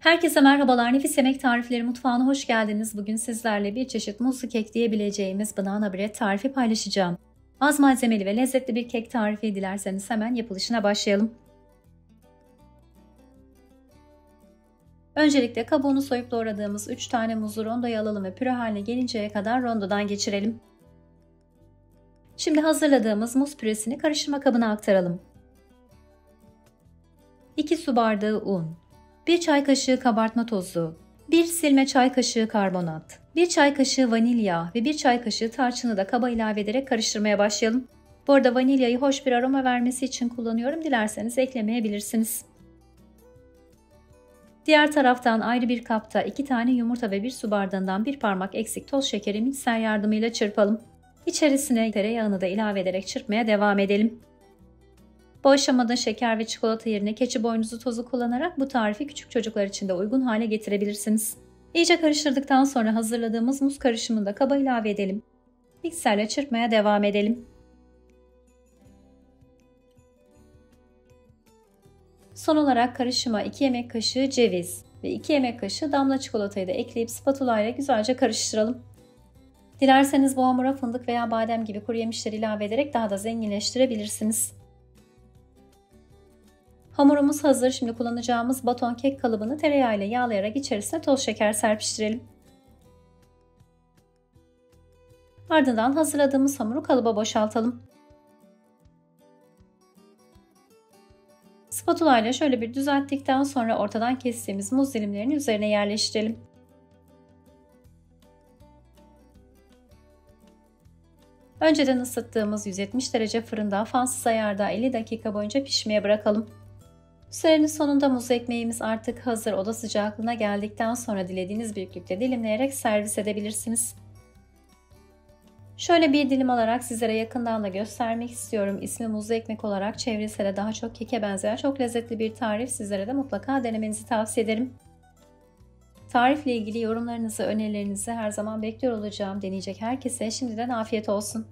Herkese merhabalar. Nefis Yemek Tarifleri mutfağına hoş geldiniz. Bugün sizlerle bir çeşit muzlu kek diyebileceğimiz banana bread tarifi paylaşacağım. Az malzemeli ve lezzetli bir kek tarifi. Dilerseniz hemen yapılışına başlayalım. Öncelikle kabuğunu soyup doğradığımız 3 tane muzu rondoya alalım ve püre haline gelinceye kadar rondodan geçirelim. Şimdi hazırladığımız muz püresini karıştırma kabına aktaralım. 2 su bardağı un, 1 çay kaşığı kabartma tozu, 1 silme çay kaşığı karbonat, 1 çay kaşığı vanilya ve 1 çay kaşığı tarçını da kaba ilave ederek karıştırmaya başlayalım. Bu arada vanilyayı hoş bir aroma vermesi için kullanıyorum. Dilerseniz eklemeyebilirsiniz. Diğer taraftan ayrı bir kapta 2 tane yumurta ve 1 su bardağından 1 parmak eksik toz şekeri mikser yardımıyla çırpalım. İçerisine tereyağını da ilave ederek çırpmaya devam edelim. Bu aşamada şeker ve çikolata yerine keçi boynuzu tozu kullanarak bu tarifi küçük çocuklar için de uygun hale getirebilirsiniz. İyice karıştırdıktan sonra hazırladığımız muz karışımını da kaba ilave edelim. Mikserle çırpmaya devam edelim. Son olarak karışıma 2 yemek kaşığı ceviz ve 2 yemek kaşığı damla çikolatayı da ekleyip spatula ile güzelce karıştıralım. Dilerseniz bu hamura fındık veya badem gibi kuru yemişleri ilave ederek daha da zenginleştirebilirsiniz. Hamurumuz hazır. Şimdi kullanacağımız baton kek kalıbını tereyağı ile yağlayarak içerisine toz şeker serpiştirelim. Ardından hazırladığımız hamuru kalıba boşaltalım. Spatula ile şöyle bir düzelttikten sonra ortadan kestiğimiz muz dilimlerini üzerine yerleştirelim. Önceden ısıttığımız 170 derece fırında fansız ayarda 50 dakika boyunca pişmeye bırakalım. Sürenin sonunda muz ekmeğimiz artık hazır. Oda sıcaklığına geldikten sonra dilediğiniz büyüklükte dilimleyerek servis edebilirsiniz. Şöyle bir dilim alarak sizlere yakından da göstermek istiyorum. İsmi muzlu ekmek olarak çevrilse de daha çok keke benzeyen çok lezzetli bir tarif. Sizlere de mutlaka denemenizi tavsiye ederim. Tarifle ilgili yorumlarınızı, önerilerinizi her zaman bekliyor olacağım. Deneyecek herkese şimdiden afiyet olsun.